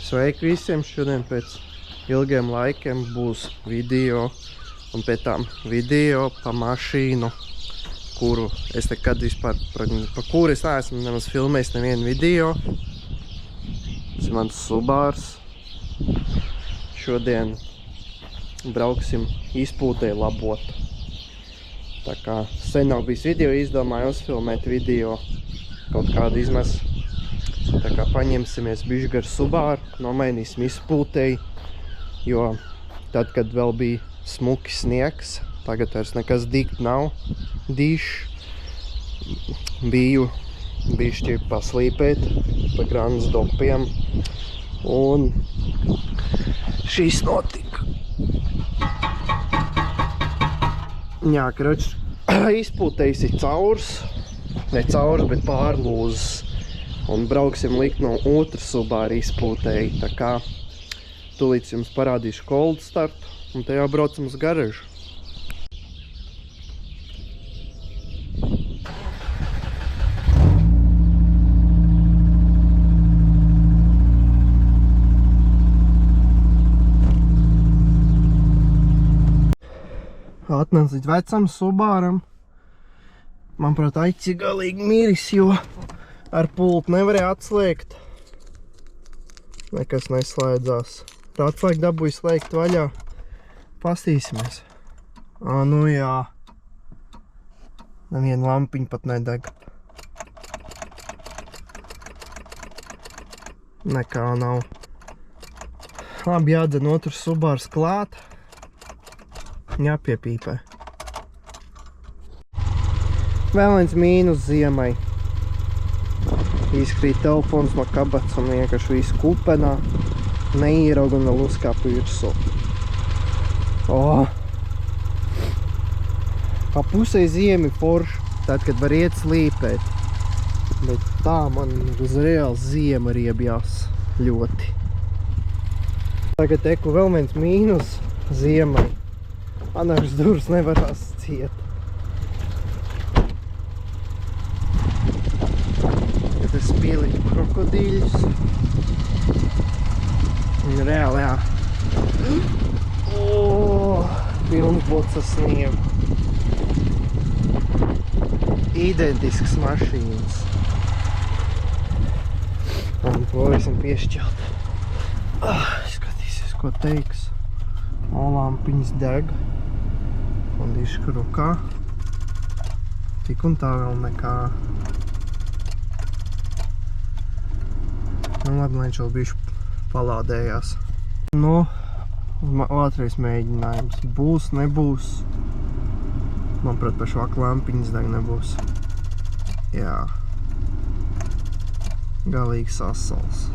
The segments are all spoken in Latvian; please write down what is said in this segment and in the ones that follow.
Sveiki visiem! Šodien pēc ilgiem laikiem būs video, un pēc tam video pa mašīnu, kuru es nekad vispār, pa kuru es neesmu nemaz filmējis nevienu video. Tas ir mans Subārs. Šodien brauksim izpūtē labot. Tā kā sen nav bijis video, izdomāju uzfilmēt video kaut kādu izmesu. Tā kā paņemsimies bišķi gar Subāru, nomainīsim izpūtēji, jo tad, kad vēl bija smuki sniegs, tagad vairs nekas dikt nav, dīšs, biju bišķi paslīpēt pa Grandas dopiem, un šīs notika. Jā, kroč, izpūtējis ir caurs, ne caurs, bet pārlūzes. Un brauksim likt no otru Subāru izpūtēji, tā kā tūlīt jums parādīšu cold startu, un te jau braucam uz garažu. Atnāc līdz vecam Subāram. Manuprāt, aici galīgi miris, jo ar pultu nevarēja atslēgt. Nekas neslēdzās. Tā atslēgt dabūja slēgt vaļā. Pastīsimies. Nu jā. Neviena lampiņa pat nedeg. Nekā nav. Labi, jādzen otrs Subārs klāt. Jāpiepīpē. Vēl viens mīnus ziemai. Izkrīt telefons no kabats un vienkārši visu kupenā, neierauga un vēl uzkāpa virsū. Pa pusē ziemi forši, tad, kad var iet slīpēt. Bet tā man uz reāli ziema riebjās ļoti. Tagad eku vēl viens mīnus ziemai. Anārs durvis nevarās ciet. Es pieliku krokodīļus. Un reāli, jā. Pilns bots ar sniegu. Identisks mašīnas. Un to visam piešķelt. Skatīsies, ko teiks. Lampiņas deg. Un diška rukā. Tik un tā vēl nekā. Nu, labi, lai viņš vēl bišķi palādējās. Nu, otrais mēģinājums. Būs, nebūs. Manuprāt, par švaka lampiņas deg nebūs. Jā. Galīgi sasals.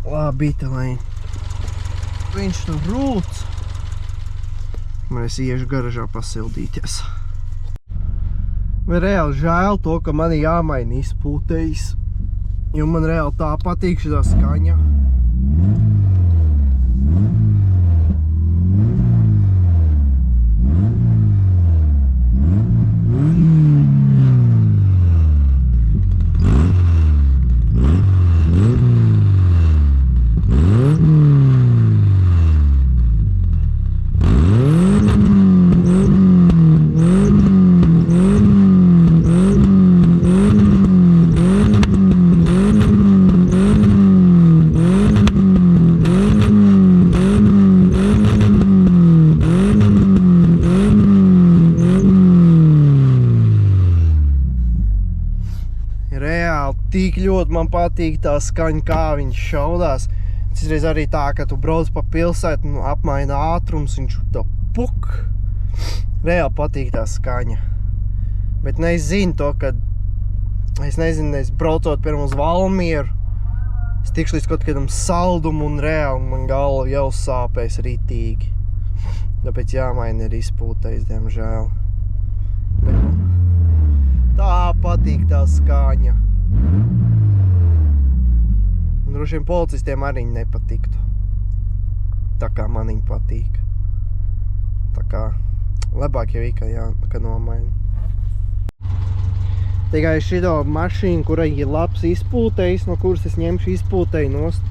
Labi, tā lai viņš nu rūc. Man es iešu garažā pasildīties. Man reāli žēl to, ka man jāmaina izpūtējis. Jo man reāli tā patīk šitā skaņa. Tik ļoti man patīk tā skaņa, kā viņš šaudās. Citreiz arī tā, ka tu brauc pa pilsētu un apmaina ātrums, viņš tā puk. Reāli patīk tā skaņa. Bet ne es zinu to, kad es nezinu, es braucot piemēram uz Valmieru, es tikšu līdz kaut kādam saldumu un reāli man galva jau sāpēs ritīgi. Tāpēc jāmaina ir izpūtais, diemžēl. Bet tā patīk tā skaņa. Un droši vien policistiem arī nepatiktu. Tā kā man viņa patīk. Tā kā labāk jau ka nomaina. Tikai šito mašīnu, kurai ir labs izpūtējs, no kuras es ņemšu izpūtēju nost,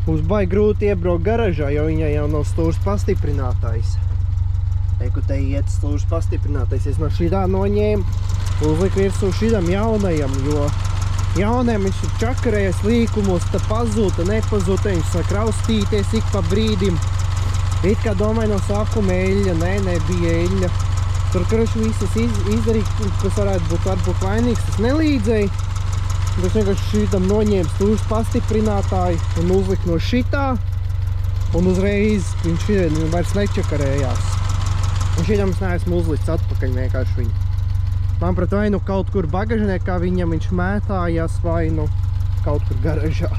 būs baigi grūti iebraukt garažā, jo viņai jau nav stūrs pastiprinātājs. Eiku te iet stūrs pastiprinātais, es no šitā noņēmu, uzliku virsū šitam jaunajam, jo jaunajam viņš ir čakarējies līkumos, ta pazūta, nepazūta, viņš sāk raustīties ik pa brīdim. It kā domāju no sākuma eļļa, nebija eļļa. Tur, karoši, visas izdarīja, kas varētu būt varbūt vainīgs, tas nelīdzēja. Es vienkārši šitam noņēmu stūrs pastiprinātāju un uzliku no šitā. Un uzreiz viņš vairs nečakarējās. Un šitam es neesmu uzlicis atpakaļ vienkārši viņu. Manuprāt, vai nu kaut kur bagažniekā viņam viņš mētājās, vai nu kaut kur garažā.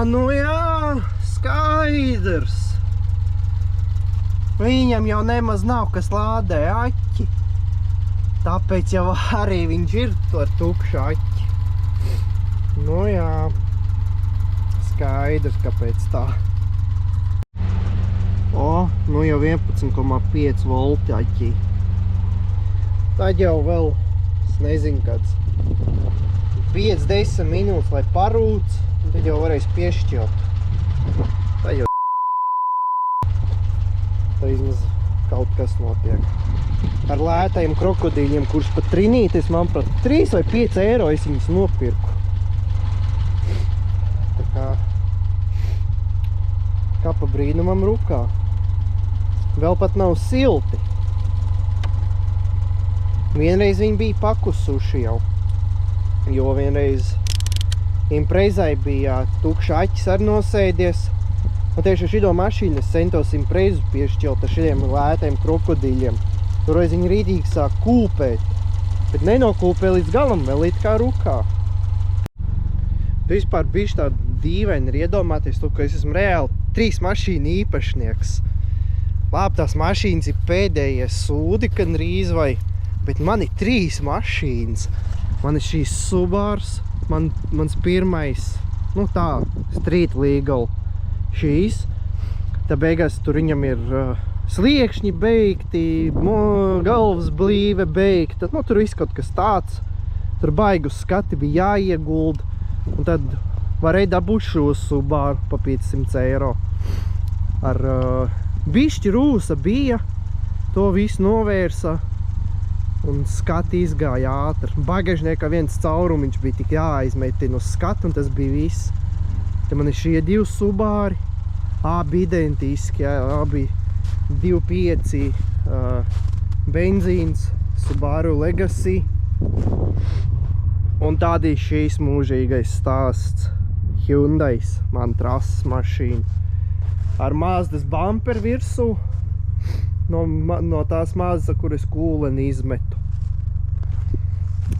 Nu jā, skaidrs. Viņam jau nemaz nav, kas lādē aķi. Tāpēc jau arī viņš ir ar tukšu aķi. Nu jā, skaidrs, kāpēc tā. Nu jau 11,5 volti aķī. Tad jau vēl, es nezinu, kāds 5-10 minūtes, lai parūc, un tad jau varēs piešķilt. Tad jau vismaz kaut kas notiek. Ar lētajiem krokodīļiem, kurš pat trinītis, manuprāt, 3 vai 5 eiro es viņus nopirku. Tā kā pa brīnumam rukā. Vēl pat nav silti. Vienreiz viņi bija pakusuši jau, jo vienreiz imprezai bija tukša aķis ar nosēdies. Un tieši ar šito mašīnu es centos imprezu piešķilt ar šitiem lētajiem krokodīļiem. Toreiz viņi rītīgi sāk kūpēt, bet nenokūpē līdz galam, vēl it kā rukā. Vispār bišķi tā dīvaini ir iedomāties, ka es esmu reāli 3 mašīnu īpašnieks. Labi, tās mašīnas ir pēdējie sūdi, kad rīz vai, bet man ir 3 mašīnas. Man ir šīs Subars, mans pirmais, nu tā, Street Legal. Šīs, tā beigās tur viņam ir sliekšņi beigti, galvas blīve beigta, nu tur viss kaut kas tāds. Tur baigus skati bija jāieguld, un tad varēja dabūt šo Subaru pa 500 eiro. Ar bišķi rūsa bija, to visu novērsa, un skati izgāja ātri. Bagažniekā viens caurumiņš bija tik jāaizmetina uz skatu, un tas bija viss. Te man ir šie 2 Subāri, abi identiski, abi 2.5 benzīns, Subaru Legacy. Un tādi šīs mūžīgais stāsts, Hyundais, man trases mašīna. Ar Mazdas bumper virsū, no tās Mazdas, kur es kūleni izmetu.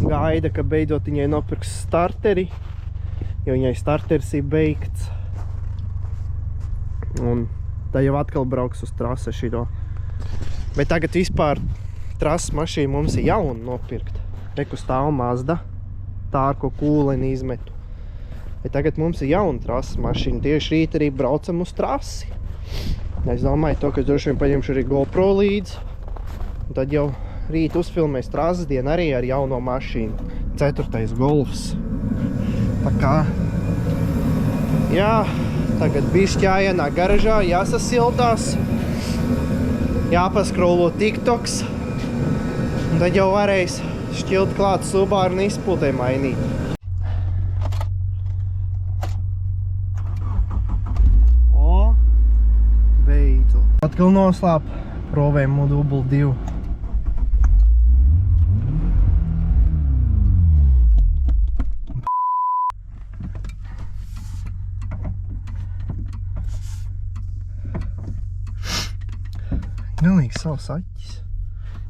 Gaida, ka beidzot viņai nopirks starteri, jo viņai starters ir beigts. Un tā jau atkal brauks uz trase šito. Bet tagad vispār trases mašīna mums ir jauna nopirkt. Reku stāv Mazda, tā ar ko kūleni izmetu. Bet tagad mums ir jauna trases mašīna. Tieši rīt arī braucam uz trasi. Es domāju to, ka es droši vien paņemšu arī GoPro līdzi. Un tad jau rīt uzfilmēs trases dienu arī ar jauno mašīnu. 4. Golfs. Tā kā, jā, tagad bišķi jāienāk garažā, jāsasildās, jāpaskrolo TikToks, un tad jau varēs šķilt klāt Subaru un izpūtē mainīt. Beidzot. Atkal noslāp provēm Dubl 2. Galīgi savs aķis.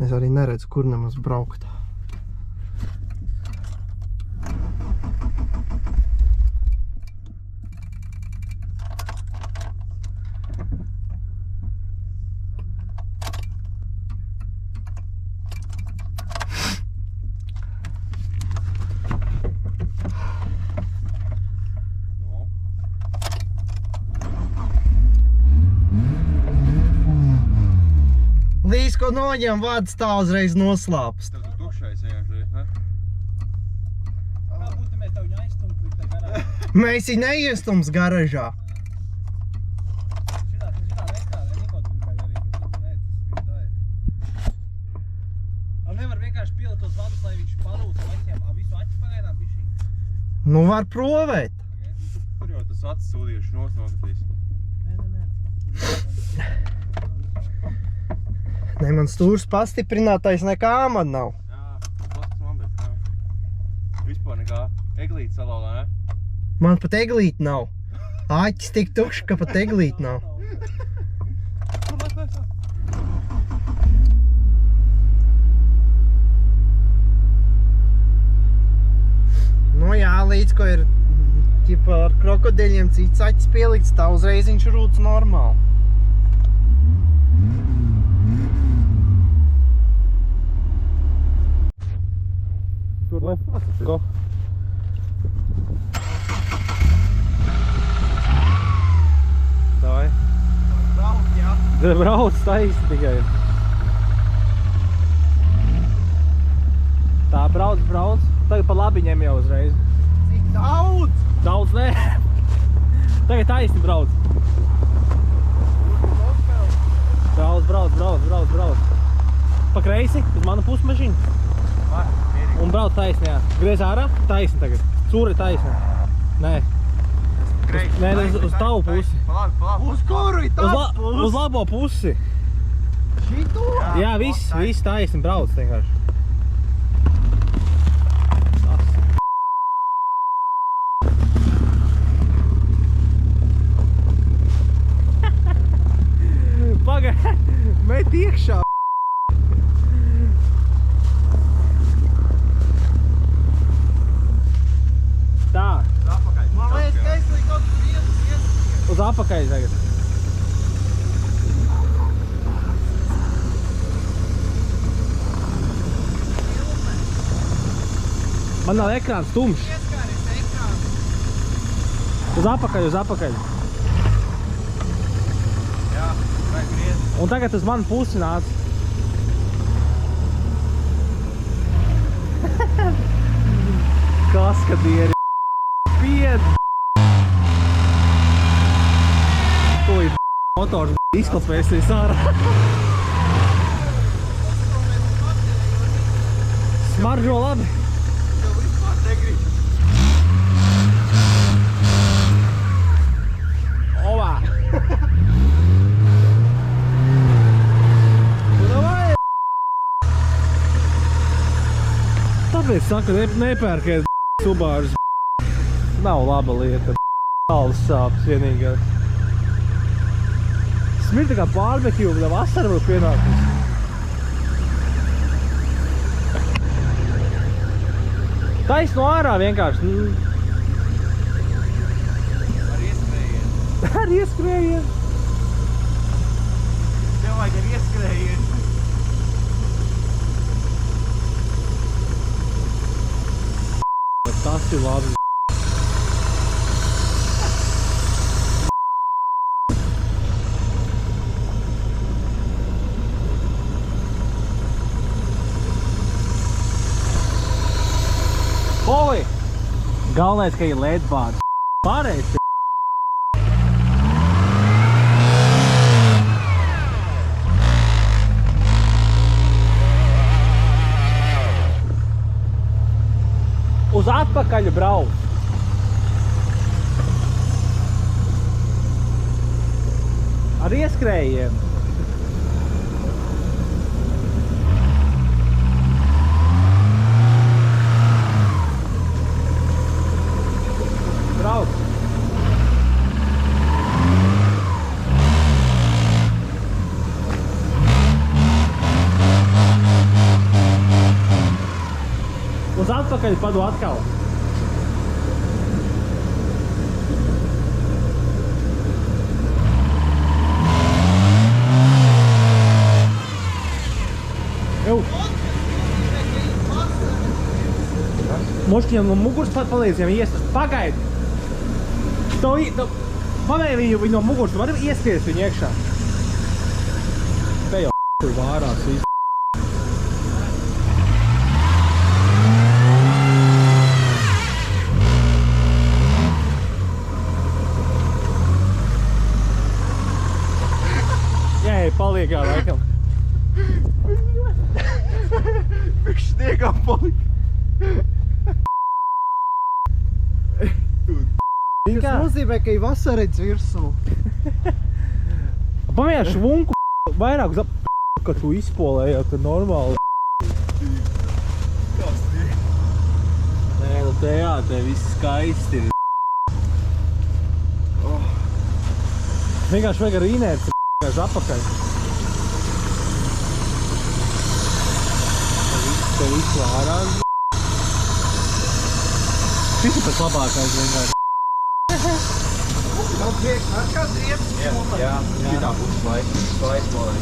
Es arī neredzu, kur nemaz braukt. Līdz, ko noņem, vads tā uzreiz noslāpst. Tev tu tukšais, jā. Mēs viņu neiestums garažā. Šitā nekā, neko gribēju arī, bet tu nē, tas spīd. Nevar vienkārši pielikt tos vadus, lai viņš parūtu aķiem. Visu aķi pagaidām bišķiņ. Nu var provēt. Tur jau tas acis sūdījuši nokatīs. Ne, man stūrs pastiprinātais nekā man nav. Jā, tas man bija, jā. Vispār nekā. Eglīti salauzā, ne? Man pat eglīti nav. Aķis tik tukšs, ka pat eglīti nav. Nu jā, līdz ko ir ķipa ar krokodiļiem cits aķis pielikts, tā uzreiz viņš rūc normāli. Tur ko? Davai. Brauc, jā. Brauc taisi tikai. Tā, brauc. Tagad pa labi ņem jau uzreiz. Cik daudz? Daudz nē. Tagad taisni brauc. Brauc. Pa kreisi, uz manu pusmašīnu. Un brauc taisni, jā. Griez ārā, taisni tagad. Cūri taisni. Nē. Nē, uz tavu pusi. Uz kuru ir tavu pusi? Uz labo pusi. Šito? Jā, viss taisni brauc vienkārši. Pagai, met iekšā. Tā. Man liekas, ka es līdz kaut kur ieskrienu. Uz apakaļ tagad. Man nav ekrāns tumšs. Ieskaries ekrāns. Uz apakaļ. Jā, vajag griez. Un tagad uz manu pusi nāc. Kaskadieri. Pied. Tūlīt motors izklapēsies ārā. Smaržo labi. Tev vispār negrib. Ovā. Tāpēc saka, nepērkiet Subarus. Nav laba lieta. Alus sāpes vienīgais. Smirda kā barbekju, bet vasara vēl pienākus. Tais no ārā vienkārši. Ar ieskrējienu. Tev vajag ar ieskrējienu. Tas ir labi. Oi! Galvenais, ka ir ledbāds. Pārējais. Uz atpakaļ brauc. Ar ieskrējienu. Brauc. Uz atpakaļ padu atkal. Mošķiņam no muguras palīdz viņam iest. Pagaidi! Pavēj viņu no muguras, tu vari ieskries viņu iekšā. Te jau vārās visu. sliekā laikam. Viņš sniegā palika. Tas nozīmē, ka ir vasarīts virsū. Pamēr švunku vairāk zap, ka tu izpolējāt, tur normāli. Nē, nu te jā, te viss skaisti ir. Vienkārši vajag ar inerci, vienkārši apakaļ. Te viss vārās. Šis ir pēc labākais vienkārši. Nav priekš, ar kāds riepas spolē. Jā, šitā būs slaids polē.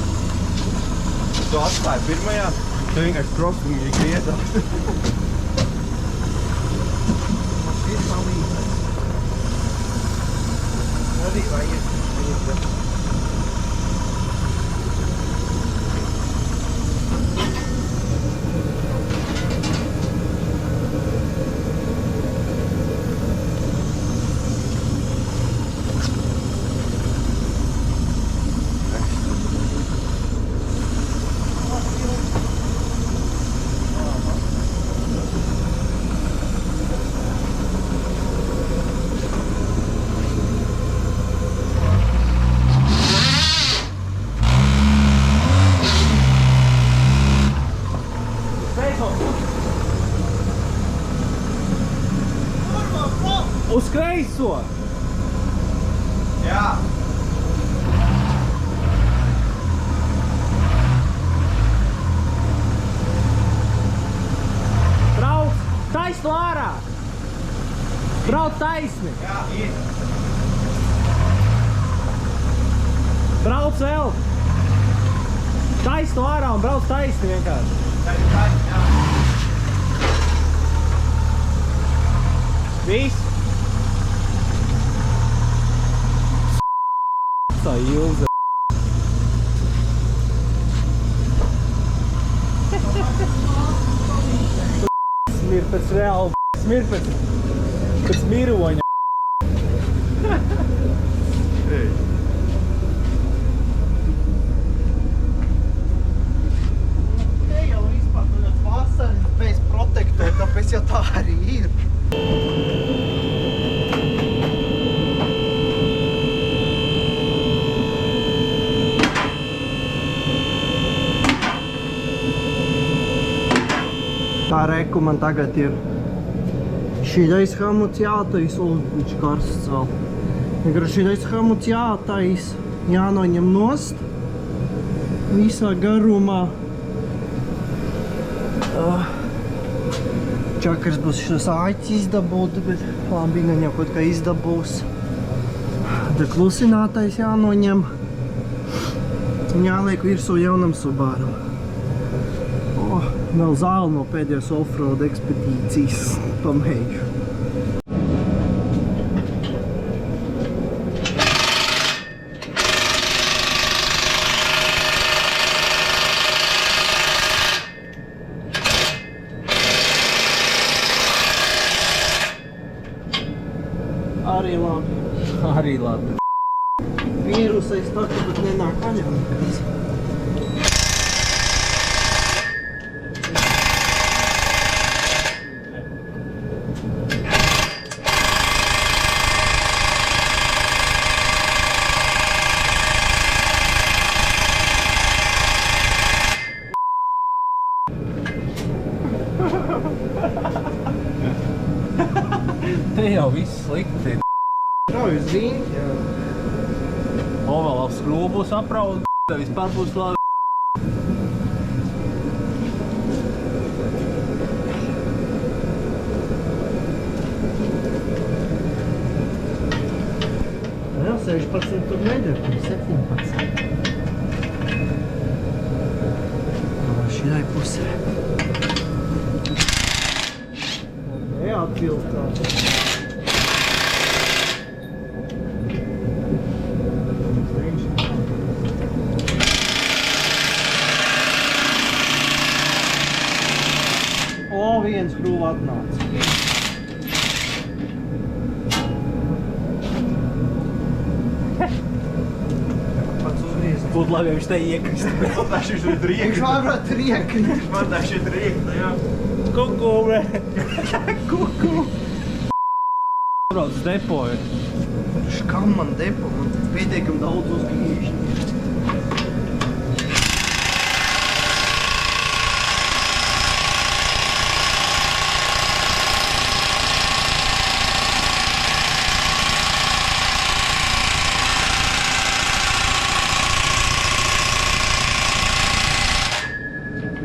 Tu atstāji pirmajā, tu vienkārši krostungi griezās. Šis nav līdzais. Arī vajag. Uz kreiso! Jā. Brauc! Taisni ārā! Brauc taisni! Jā, ir. Brauc vēl! Taisni ārā un brauc taisni vienkārši! Jā. Viss! Tā ilze. Smir pēc reāli, smir pēc miroņa. Ei. Te jau vispār tāds vasaris bez protektora, tāpēc jau tā arī ir. Tā reku man tagad ir šīdais hamuts jātais, un viņš karsts vēl. Vienkārši šīdais hamuts jātais, jānoņem nost visā garumā. Čakars būs šos āķis izdabūt, bet labi, gan jau kaut kā izdabūs. Tad klusinātais jānoņem un jāliek virsū jaunam Subaru. Vēl zāli no pēdējās offroad ekspedīcijas pamēģu. Arī labi. Arī labi. Vīrusais tā, ka pat nenāk paņem nekāds. Te jau viss slikti. Rauj uz rīņķi, jā. O, vēl ap skrūbu būs apraud, tev vispār būs labi. Jā, 16 tur nedara, 17. Šīdai pusē. Neatvilkās. O, viens krūva atnāca. Pats uzgriezis. Ko būtu labi, ja viņš te iekrist. Tā šis ir riekta. Viņš varētu riekrist. Man tā šit riekta, jā. Kuku, bre. Kuku. Brauc uz depo ir. Kam man depo? Man pietiekam daudz uzgrīžu.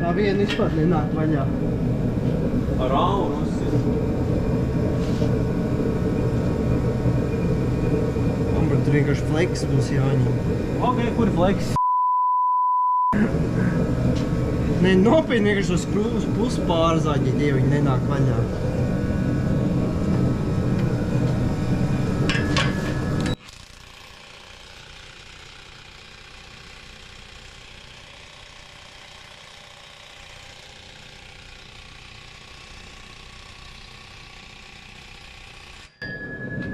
Tā viena vispār nenāk vaļā. Ar auru uzsit. Man tur vienkārši fleks būs jāņem. Ok, kur ir fleks? Nē, nopietni vienkārši tos skrūvus pusi pārzāģi, ja viņi nenāk vaļā.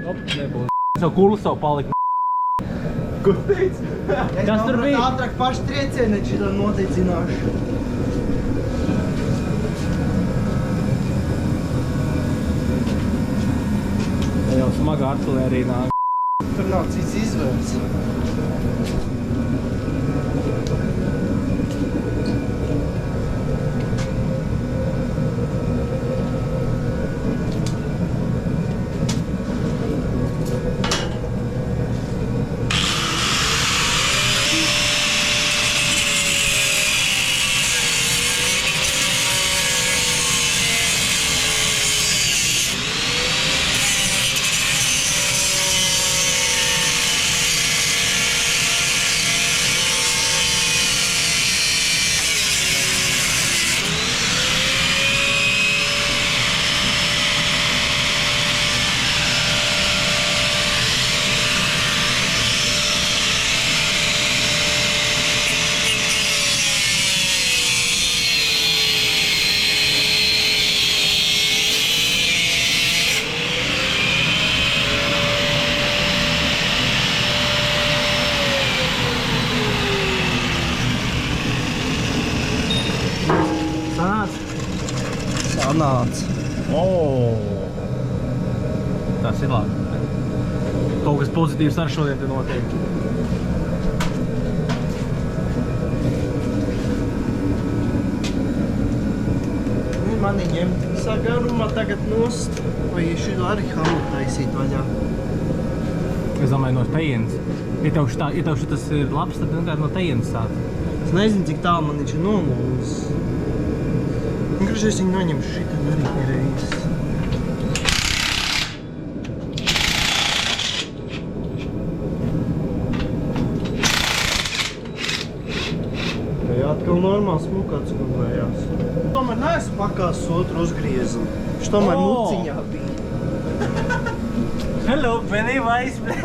Op, nebūs. Savu kurlu savu palika. Ko teici? Kas tur bija? Ātrāk paši triecieni šitā noteicināšu. Tā jau smaga artilērija nāk. Tur nav cits izvēles. Sanāca. Tas ir labi. Kaut kas pozitīvs ar šodien te notiek. Mani ņemt visā garumā tagad nost, vai šito arī hamu taisīt vaļā. Es domāju, no tejienes. Ja tev šitas ir labs, tad vienkārši no tejienes sāc. Es nezinu, cik tālu man viņš ir nolūzis. Vienkārši es viņu noņemšu šitam arī reizes. Jā, atkal normāls smukāts gulējās. Tomēr neesmu pakāsis otru uzgriezu. Viņš tomēr muciņā bija. Hello, Pennywise, bre.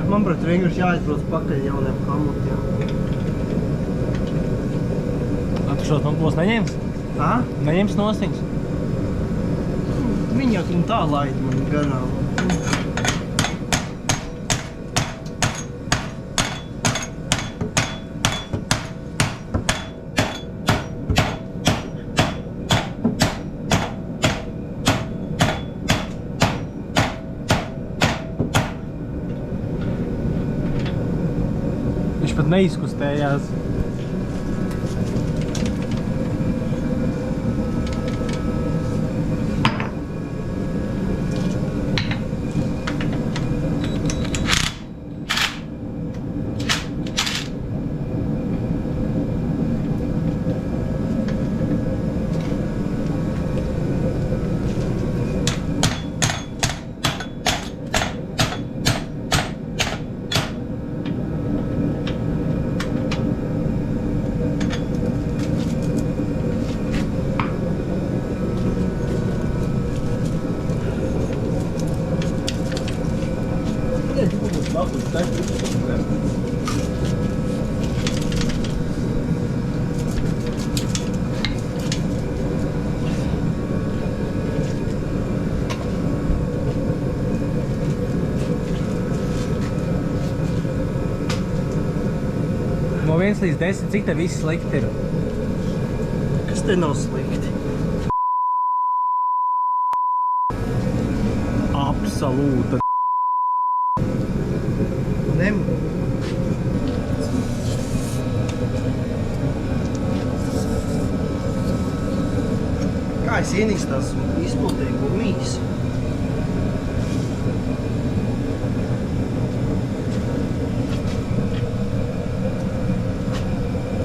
Man, prāt, vienkārši jāizbrauc pakaļ jauniem hamutiem. Tu šos nos neņems? Ā? Neņems nosiņas? Viņi jau tur tā laid man garām. Viņš pat neizkustējās. No 1 līdz 10, cik te viss slikti ir? Kas te nav slikti? Absolūta. Kā es ienīstās izpildīju gumijas?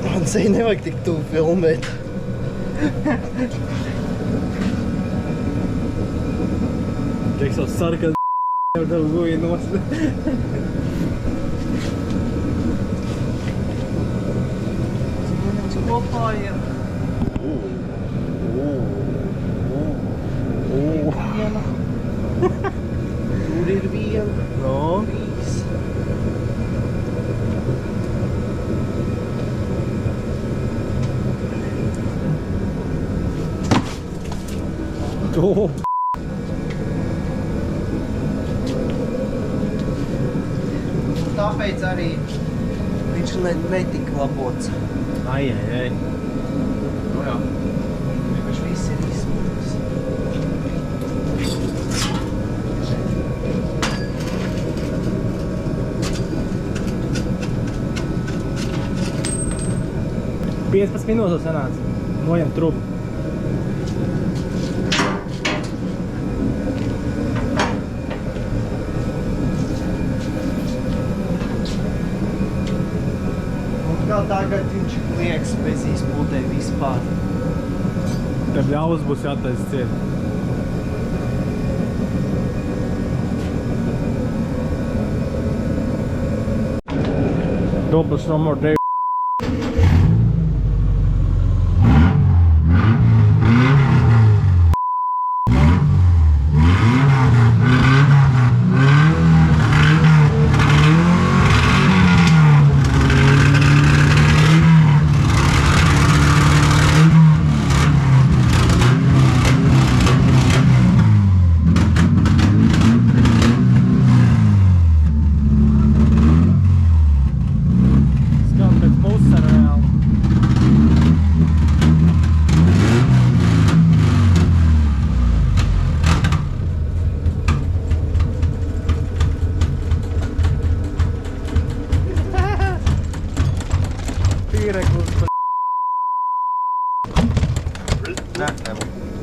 Man sevi nevajag tik tuvu filmēt. Tiek savs sarkans jau tev guja nost. Mums kopā ir viena. Tur ir viena. No. 3. Oh. Tāpēc arī viņš netika labots. Ai. Nu jā. Viņš viss ir izsmūtis. Piecpadsmit minūtes sanāca. Noņem trupu. Kā tagad viņš liekas bez izpūtē vispār. Tev ļaus būs jātaisa ciet. Doubles no more day.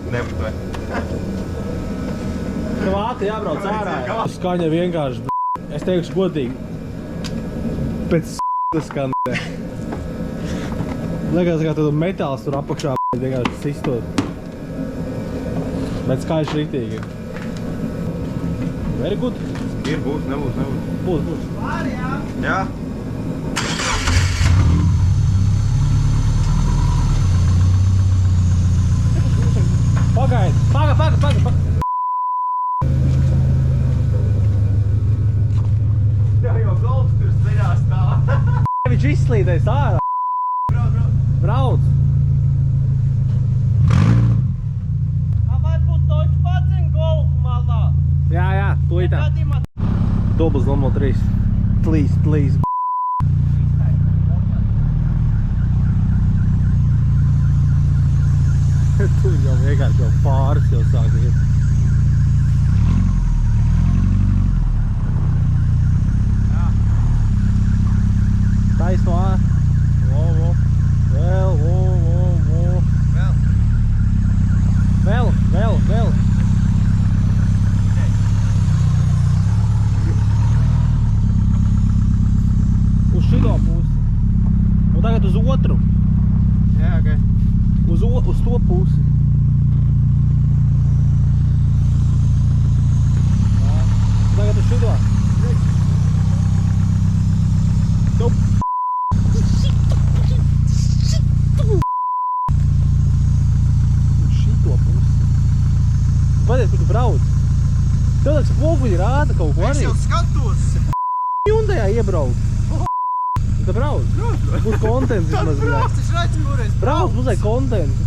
Nevar to. Tev ātri jābrauc ārā. Skaņa vienkārši, es teikšu godīgi, pēc skan. Liekas, kā tad metāls tur apakšā vienkārši sistot. Bet skaļš riktīgi ir. Very good. Ir, būs, nebūs. Būs. Pār, jā. Jā. Pagaid. Tev jau golfs tur ceļā stāv. Viņš izslīdēs ārā. Brauc. Varbūt toķi padzin golfu malā. Jā, tūlītā. Doubles numur 3. Please. Tu jau vienkārši jau pāris jau sāk iet. Taisno ā. Vēl. Uz šito pusi. Un tagad uz otru. Jā, ok. Uz to pusi. Tagad uz šito. Uz šito pusi. Padies, kur tu brauc. Tev tāds spoguļi rāda kaut ko arī. Es jau skatos. Hyundai iebraukt. Tā brauc. Būs kontents vismaz. Brauc, es redzu, kur es Brauc, būs kontents.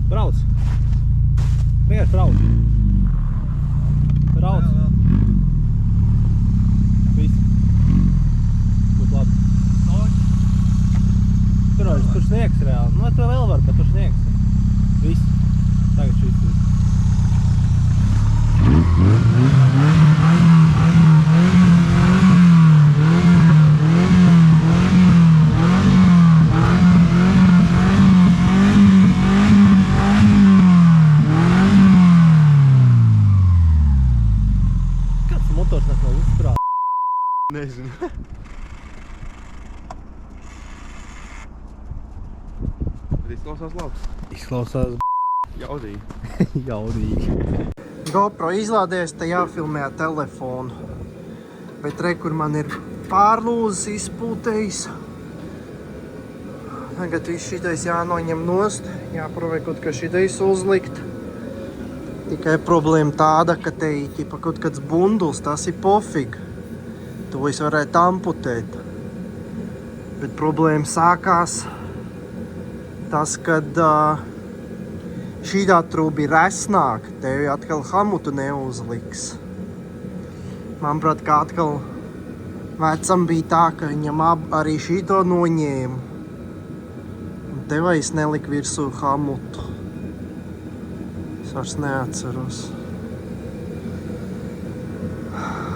Brauc. Vienkārši brauc. Brauc. Viss. Būs labi. Tur sniegs reāli. Nu, to vēl var, bet tur sniegs. Viss. Tagad šis viss. Motors nes nav uzsprāst. Nezinu. Bet izklausās labs. Izklausās Jaudīgi. jaudīgi. GoPro izlādēs, te jāfilmē ar telefonu. Bet re, kur man ir pārlūzes izpūtējis. Tagad viss šitais jānoņem nost. Jāprovē kaut kā šitais uzlikt. Tikai problēma tāda, ka te ir kaut kāds bunduls, tas ir pofig. To es varētu amputēt. Bet problēma sākās tas, kad šīdā trūba ir resnāka, tev atkal hamutu neuzliks. Manuprāt, kā atkal vecam bija tā, ka viņam arī šito noņēma. Un tev es neliku virsū hamutu. Vairs neatceros.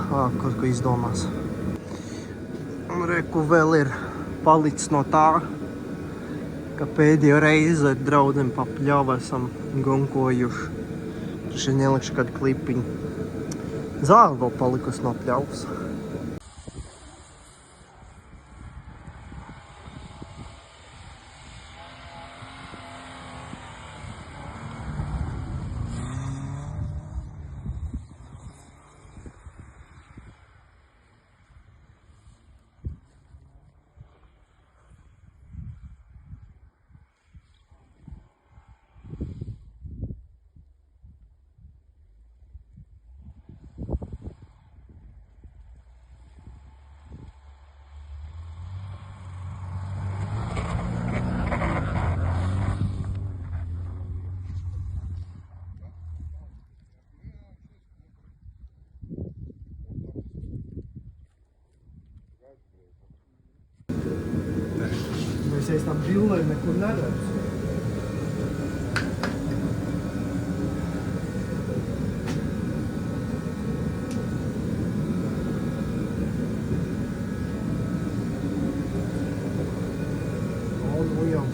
Kaut ko izdomās. Un reku vēl ir palicis no tā, ka pēdējo reizi ar draudiem pa pļavu esam gunkojuši. Tur šeit nelikšu kādu klipiņu. Zāle vēl palikusi no pļavas. Es tam brillēm nekur neredzu. Nu jau.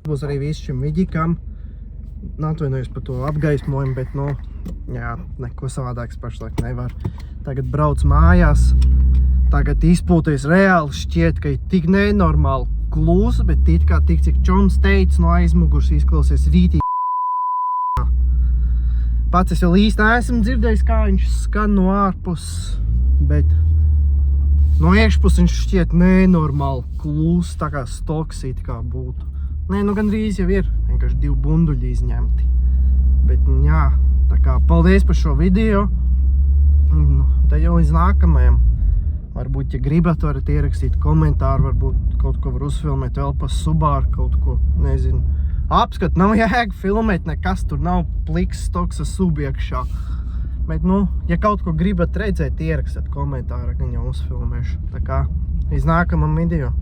būs arī viss šim vidikam. Atvainojos par to apgaismojumu, bet, nu, jā, neko savādāks pašlaik nevar. Tagad brauc mājās. Tagad izpūties reāli šķiet, ka ir tik nenormāli klusa, bet it kā tik, cik Čoms teica, no aizmugurs izklausies rītī. Pats es vēl īsti neesmu dzirdējis, kā viņš skan no ārpus, bet no iekšpus viņš šķiet nenormāli klus, tā kā stoksīt kā būtu. Nē, nu gandrīz jau ir, vienkārši 2 bunduļi izņemti. Bet, jā, tā kā paldies par šo video. Te jau līdz nākamajam. Varbūt, ja gribat, varat ierakstīt komentāru, varbūt kaut ko var uzfilmēt vēl pa Subaru, kaut ko, nezinu. Apskat, nav jēga filmēt, nekas tur nav pliks stoksa subiekšā. Bet, nu, ja kaut ko gribat redzēt, ierakstat komentāru, gan jau uzfilmēšu. Tā kā, līdz nākamam video.